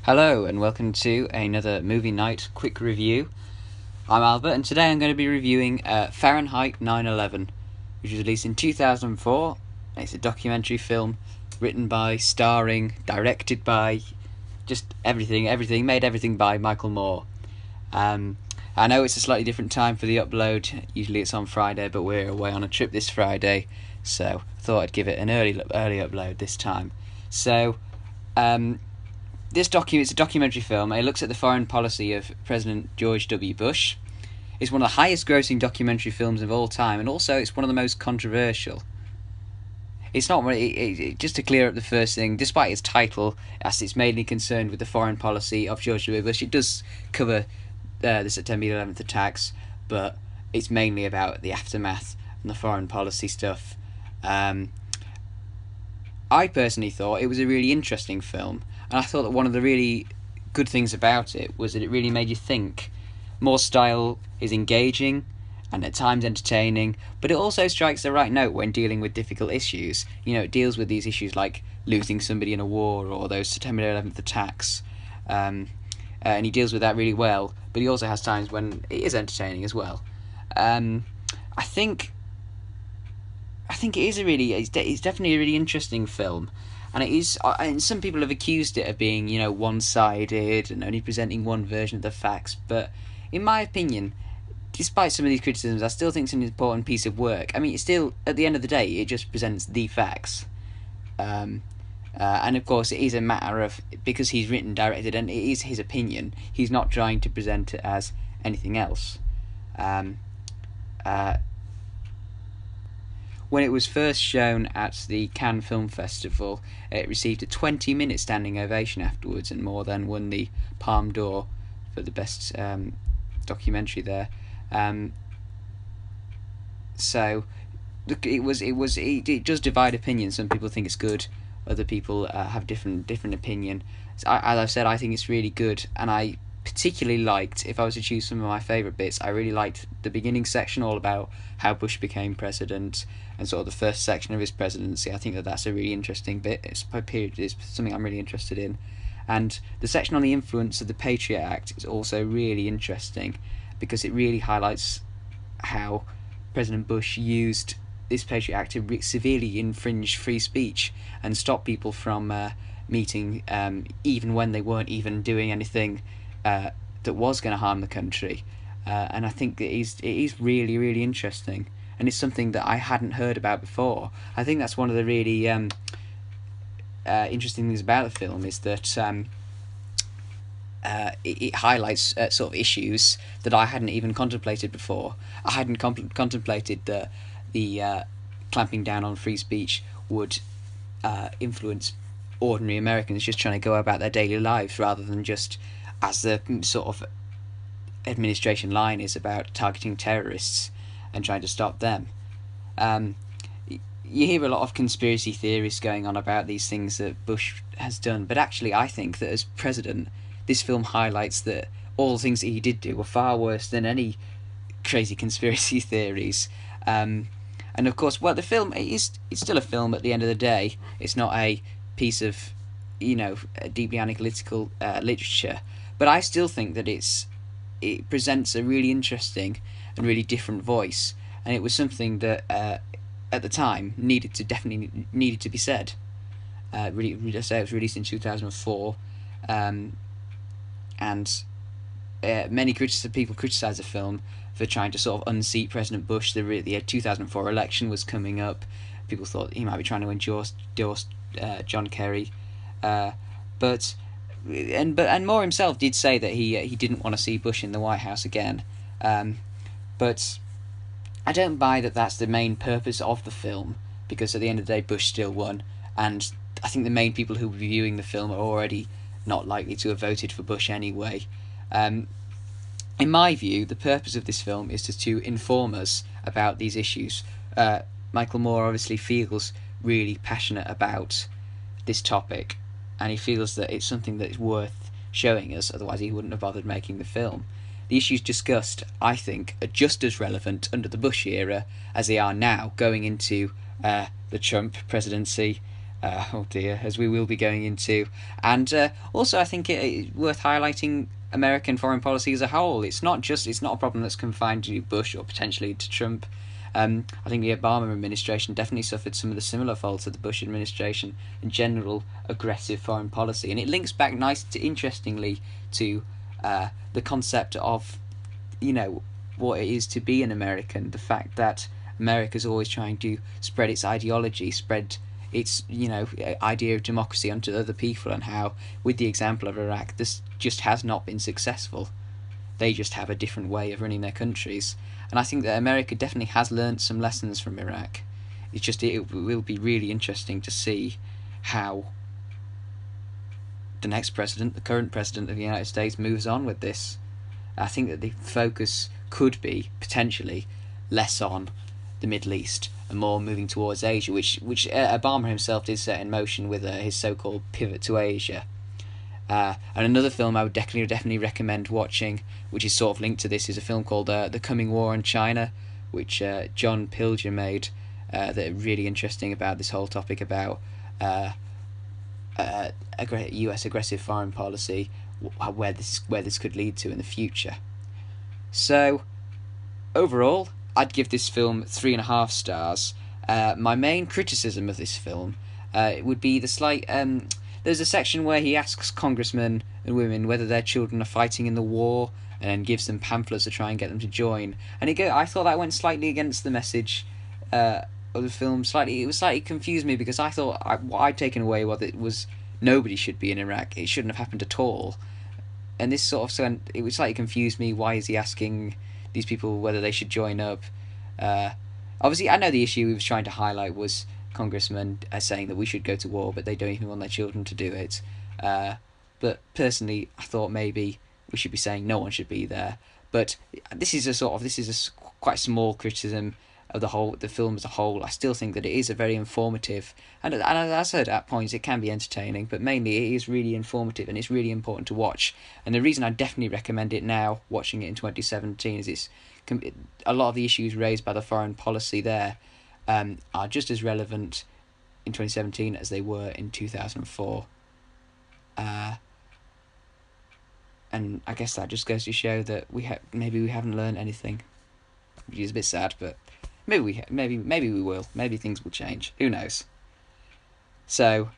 Hello and welcome to another movie night quick review. I'm Albert and today I'm going to be reviewing Fahrenheit 9/11, which was released in 2004. It's a documentary film written by, starring, directed by, just everything, made everything by Michael Moore. I know it's a slightly different time for the upload. Usually it's on Friday, but we're away on a trip this Friday, so I thought I'd give it an early upload this time. So, it's a documentary film. It looks at the foreign policy of President George W. Bush. It's one of the highest grossing documentary films of all time, and also it's one of the most controversial. It's not really, just to clear up the first thing, despite its title, as it's mainly concerned with the foreign policy of George W. Bush, it does cover the September 11th attacks, but it's mainly about the aftermath and the foreign policy stuff. I personally thought it was a really interesting film, and I thought that one of the really good things about it was that it really made you think. Moore's style is engaging and at times entertaining, but it also strikes the right note when dealing with difficult issues. You know, it deals with these issues like losing somebody in a war or those September 11th attacks, and he deals with that really well, but he also has times when it is entertaining as well. I think it is it's definitely a really interesting film, and it is. And some people have accused it of being, one-sided and only presenting one version of the facts. But in my opinion, despite some of these criticisms, I still think it's an important piece of work. I mean, it's still, at the end of the day, it just presents the facts. And of course, it is a matter of, because he's written, directed, and it is his opinion. He's not trying to present it as anything else. When it was first shown at the Cannes Film Festival, it received a 20-minute standing ovation afterwards, and more than won the Palme d'Or for the best documentary there. So it does divide opinion. Some people think it's good, other people have different opinion. So as I've said, I think it's really good, and I particularly liked, if I was to choose some of my favourite bits, I really liked the beginning section, all about how Bush became president, and sort of the first section of his presidency. I think that's a really interesting bit. It's something I'm really interested in. And the section on the influence of the Patriot Act is also really interesting, because it really highlights how President Bush used this Patriot Act to severely infringe free speech and stop people from meeting, even when they weren't even doing anything that was going to harm the country. And I think it is really, really interesting, and it's something that I hadn't heard about before. I think that's one of the really interesting things about the film, is that it highlights sort of issues that I hadn't even contemplated before. I hadn't contemplated that the clamping down on free speech would influence ordinary Americans just trying to go about their daily lives, rather than just, as the sort of administration line is, about targeting terrorists and trying to stop them. You hear a lot of conspiracy theories going on about these things that Bush has done, but actually I think that as president, this film highlights that all the things that he did do were far worse than any crazy conspiracy theories. And of course, well, the film, it's still a film at the end of the day. It's not a piece of, deeply analytical literature, but I still think that it presents a really interesting and really different voice, and it was something that at the time definitely needed to be said. It was released in 2004, and many people criticised the film for trying to sort of unseat President Bush. The 2004 election was coming up. People thought he might be trying to endorse John Kerry, but Moore himself did say that he didn't want to see Bush in the White House again. But I don't buy that that's the main purpose of the film, because at the end of the day, Bush still won, and I think the main people who were viewing the film are already not likely to have voted for Bush anyway. In my view, the purpose of this film is to inform us about these issues. Michael Moore obviously feels really passionate about this topic, and he feels that it's something that is worth showing us, otherwise he wouldn't have bothered making the film. The issues discussed, I think, are just as relevant under the Bush era as they are now, going into the Trump presidency. Oh dear, as we will be going into. And also, I think it's worth highlighting American foreign policy as a whole. It's not a problem that's confined to Bush or potentially to Trump. I think the Obama administration definitely suffered some of the similar faults of the Bush administration in general aggressive foreign policy, and it links back interestingly to the concept of, you know, what it is to be an American. The fact that America's always trying to spread its ideology, spread its, you know, idea of democracy onto other people, and how, with the example of Iraq, this just has not been successful. They just have a different way of running their countries, and I think that America definitely has learned some lessons from Iraq. It will be really interesting to see how the next president, the current president of the United States, moves on with this. I think that the focus could be potentially less on the Middle East and more moving towards Asia, which Obama himself did set in motion with his so-called pivot to Asia. And another film I would definitely recommend watching, which is sort of linked to this, is a film called The Coming War on China, which John Pilger made. That are really interesting about this whole topic about U.S. aggressive foreign policy, where this could lead to in the future. So, overall, I'd give this film 3.5 stars. My main criticism of this film would be the slight. There's a section where he asks congressmen and women whether their children are fighting in the war, and then gives them pamphlets to try and get them to join. And I thought that went slightly against the message of the film. It slightly confused me, because I thought what I'd taken away was nobody should be in Iraq. It shouldn't have happened at all. And this sort of it was slightly confused me. Why is he asking these people whether they should join up? Obviously, I know the issue he was trying to highlight was congressmen saying that we should go to war, but they don't even want their children to do it. But personally, I thought maybe we should be saying no one should be there. But this is a quite small criticism of the film as a whole. I still think that it is a very informative, and as I said, at points it can be entertaining, but mainly it is really informative, and it's really important to watch. And the reason I definitely recommend it now, watching it in 2017, is a lot of the issues raised by the foreign policy there are just as relevant in 2017 as they were in 2004. And I guess that just goes to show that maybe we haven't learned anything, which is a bit sad, but maybe we will. Maybe things will change. Who knows? So,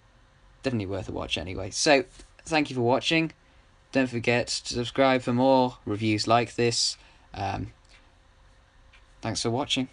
definitely worth a watch anyway. So, thank you for watching. Don't forget to subscribe for more reviews like this. Thanks for watching.